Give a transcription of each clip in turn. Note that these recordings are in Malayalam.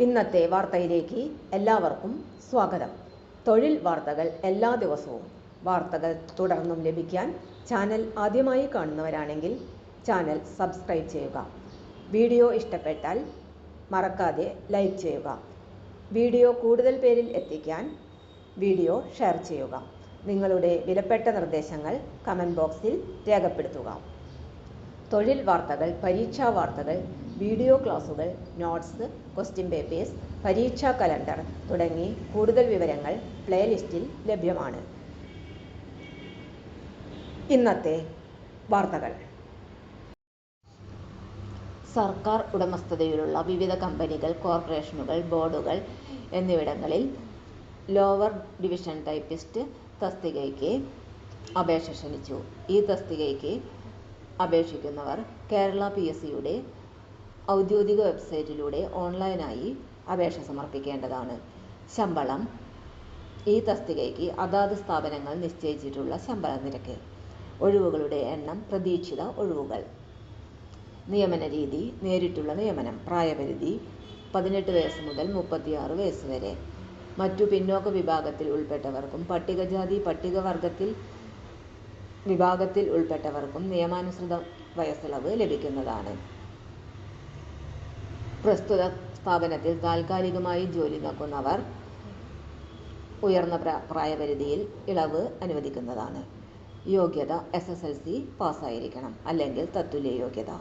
ഇന്നത്തെ വാർത്തയിലേക്ക് എല്ലാവർക്കും സ്വാഗതം. തൊഴിൽ വാർത്തകൾ എല്ലാ ദിവസവും വാർത്തകൾ തുടർന്നും ലഭിക്കാൻ ചാനൽ ആദ്യമായി കാണുന്നവരാണെങ്കിൽ ചാനൽ സബ്സ്ക്രൈബ് ചെയ്യുക. വീഡിയോ ഇഷ്ടപ്പെട്ടാൽ മറക്കാതെ ലൈക്ക് ചെയ്യുക. വീഡിയോ കൂടുതൽ പേരിൽ എത്തിക്കാൻ വീഡിയോ ഷെയർ ചെയ്യുക. നിങ്ങളുടെ വിലപ്പെട്ട നിർദ്ദേശങ്ങൾ കമൻറ്റ് ബോക്സിൽ രേഖപ്പെടുത്തുക. തൊഴിൽ വാർത്തകൾ, പരീക്ഷാ വാർത്തകൾ, വീഡിയോ ക്ലാസുകൾ, നോട്ട്സ്, ക്വസ്റ്റ്യൻ പേപ്പേഴ്സ്, പരീക്ഷാ കലണ്ടർ തുടങ്ങി കൂടുതൽ വിവരങ്ങൾ പ്ലേലിസ്റ്റിൽ ലഭ്യമാണ്. ഇന്നത്തെ വാർത്തകൾ: സർക്കാർ ഉടമസ്ഥതയിലുള്ള വിവിധ കമ്പനികൾ, കോർപ്പറേഷനുകൾ, ബോർഡുകൾ എന്നിവിടങ്ങളിൽ ലോവർ ഡിവിഷൻ ടൈപ്പിസ്റ്റ് തസ്തികയ്ക്ക് അപേക്ഷ ക്ഷണിച്ചു. ഈ തസ്തികയ്ക്ക് അപേക്ഷിക്കുന്നവർ കേരള PSCയുടെ ഔദ്യോഗിക വെബ്സൈറ്റിലൂടെ ഓൺലൈനായി അപേക്ഷ സമർപ്പിക്കേണ്ടതാണ്. ശമ്പളം: ഈ തസ്തികയ്ക്ക് അതാത് സ്ഥാപനങ്ങൾ നിശ്ചയിച്ചിട്ടുള്ള ശമ്പള നിരക്ക്. ഒഴിവുകളുടെ എണ്ണം, പ്രതീക്ഷിത ഒഴിവുകൾ. നിയമന രീതി: നേരിട്ടുള്ള നിയമനം. പ്രായപരിധി 18 വയസ്സ് മുതൽ 36 വയസ്സ് വരെ. മറ്റു പിന്നോക്ക വിഭാഗത്തിൽ ഉൾപ്പെട്ടവർക്കും പട്ടികജാതി പട്ടികവർഗത്തിൽ വിഭാഗത്തിൽ ഉൾപ്പെട്ടവർക്കും നിയമാനുസൃത വയസ്സിളവ് ലഭിക്കുന്നതാണ്. പ്രസ്തുത സ്ഥാപനത്തിൽ താൽക്കാലികമായി ജോലി നോക്കുന്നവർ ഉയർന്ന പ്രായപരിധിയിൽ ഇളവ് അനുവദിക്കുന്നതാണ്. യോഗ്യത: SSLC പാസ്സായിരിക്കണം, അല്ലെങ്കിൽ തത്തുല്യ യോഗ്യത.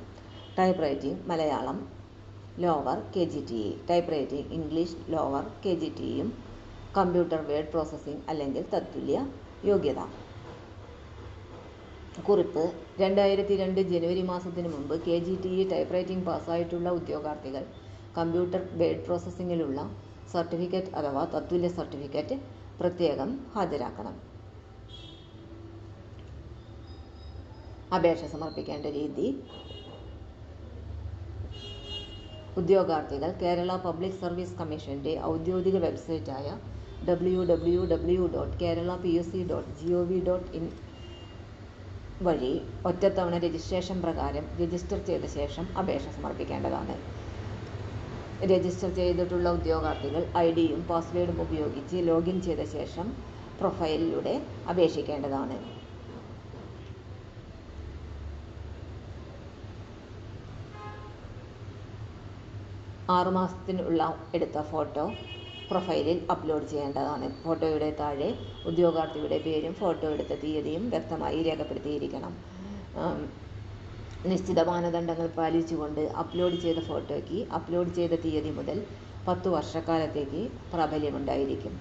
Type writing Malayalam lower KGTE, type writing English lower KGTEയും കമ്പ്യൂട്ടർ വേഡ് പ്രോസസ്സിംഗ് അല്ലെങ്കിൽ തത്തുല്യ യോഗ്യത. കുറിപ്പ്: 2002 ജനുവരി മാസത്തിനു മുമ്പ് KGTE ടൈപ്പ് റൈറ്റിംഗ് പാസ്സായിട്ടുള്ള ഉദ്യോഗാർത്ഥികൾ കമ്പ്യൂട്ടർ വേഡ് പ്രോസസ്സിംഗിലുള്ള സർട്ടിഫിക്കറ്റ് അഥവാ തത്തുല്യ സർട്ടിഫിക്കറ്റ് പ്രത്യേകം ഹാജരാക്കണം. അപേക്ഷ സമർപ്പിക്കേണ്ട രീതി: ഉദ്യോഗാർത്ഥികൾ കേരള പബ്ലിക് സർവീസ് കമ്മീഷന്റെ ഔദ്യോഗിക വെബ്സൈറ്റായ www.keralapsc.gov.in വഴി ഒറ്റത്തവണ രജിസ്ട്രേഷൻ പ്രകാരം രജിസ്റ്റർ ചെയ്ത ശേഷം അപേക്ഷ സമർപ്പിക്കേണ്ടതാണ്. രജിസ്റ്റർ ചെയ്തിട്ടുള്ള ഉദ്യോഗാർത്ഥികൾ ID-യും പാസ്വേഡും ഉപയോഗിച്ച് ലോഗിൻ ചെയ്ത ശേഷം പ്രൊഫൈലിലൂടെ അപേക്ഷിക്കേണ്ടതാണ്. മാസത്തിനുള്ള എടുത്ത ഫോട്ടോ പ്രൊഫൈലിൽ അപ്ലോഡ് ചെയ്യേണ്ടതാണ്. ഫോട്ടോയുടെ താഴെ ഉദ്യോഗാർത്ഥിയുടെ പേരും ഫോട്ടോ എടുത്ത തീയതിയും വ്യക്തമായി രേഖപ്പെടുത്തിയിരിക്കണം. നിശ്ചിത മാനദണ്ഡങ്ങൾ പാലിച്ചുകൊണ്ട് അപ്ലോഡ് ചെയ്ത ഫോട്ടോയ്ക്ക് അപ്ലോഡ് ചെയ്ത തീയതി മുതൽ 10 വർഷക്കാലത്തേക്ക് പ്രാബല്യമുണ്ടായിരിക്കും.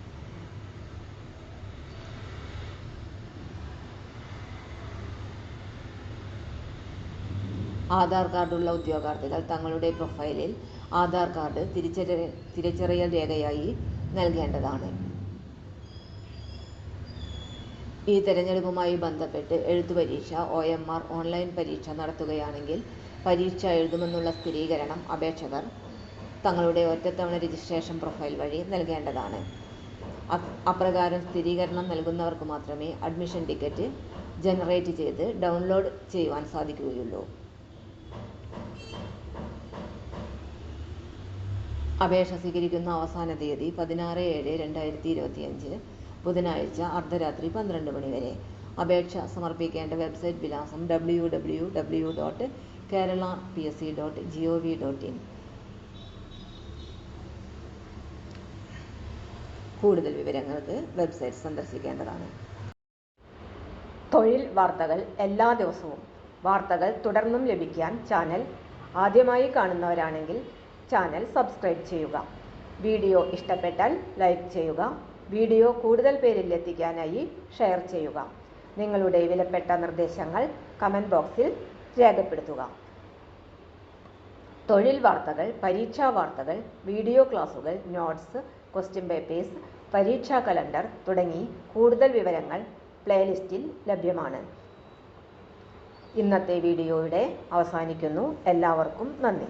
ആധാർ കാർഡുള്ള ഉദ്യോഗാർത്ഥികൾ തങ്ങളുടെ പ്രൊഫൈലിൽ ആധാർ കാർഡ് തിരിച്ചറിയൽ രേഖയായി നൽകേണ്ടതാണ്. ഈ തെരഞ്ഞെടുപ്പുമായി ബന്ധപ്പെട്ട് എഴുത്തു പരീക്ഷ OMR ഓൺലൈൻ പരീക്ഷ നടത്തുകയാണെങ്കിൽ പരീക്ഷ എഴുതുമെന്നുള്ള സ്ഥിരീകരണം അപേക്ഷകർ തങ്ങളുടെ ഒറ്റത്തവണ രജിസ്ട്രേഷൻ പ്രൊഫൈൽ വഴി നൽകേണ്ടതാണ്. അപ്രകാരം സ്ഥിരീകരണം നൽകുന്നവർക്ക് മാത്രമേ അഡ്മിഷൻ ടിക്കറ്റ് ജനറേറ്റ് ചെയ്ത് ഡൗൺലോഡ് ചെയ്യുവാൻ സാധിക്കുകയുള്ളൂ. അപേക്ഷ സ്വീകരിക്കുന്ന അവസാന തീയതി 16/7/2025 ബുധനാഴ്ച അർദ്ധരാത്രി 12 മണി വരെ. അപേക്ഷ സമർപ്പിക്കേണ്ട വെബ്സൈറ്റ് വിലാസം www.keralapsc.gov.in. കൂടുതൽ വിവരങ്ങൾക്ക് വെബ്സൈറ്റ് സന്ദർശിക്കേണ്ടതാണ്. തൊഴിൽ വാർത്തകൾ എല്ലാ ദിവസവും വാർത്തകൾ തുടർന്നും ലഭിക്കാൻ ചാനൽ ആദ്യമായി കാണുന്നവരാണെങ്കിൽ ചാനൽ സബ്സ്ക്രൈബ് ചെയ്യുക. വീഡിയോ ഇഷ്ടപ്പെട്ടാൽ ലൈക്ക് ചെയ്യുക. വീഡിയോ കൂടുതൽ പേരിൽ എത്തിക്കാനായി ഷെയർ ചെയ്യുക. നിങ്ങളുടെ വിലപ്പെട്ട നിർദ്ദേശങ്ങൾ കമൻറ്റ് ബോക്സിൽ രേഖപ്പെടുത്തുക. തൊഴിൽ വാർത്തകൾ, പരീക്ഷാ വാർത്തകൾ, വീഡിയോ ക്ലാസുകൾ, നോട്ട്സ്, ക്വസ്റ്റ്യൻ പേപ്പേഴ്സ്, പരീക്ഷാ കലണ്ടർ തുടങ്ങി കൂടുതൽ വിവരങ്ങൾ പ്ലേലിസ്റ്റിൽ ലഭ്യമാണ്. ഇന്നത്തെ വീഡിയോയുടെ അവസാനിക്കുന്നു. എല്ലാവർക്കും നന്ദി.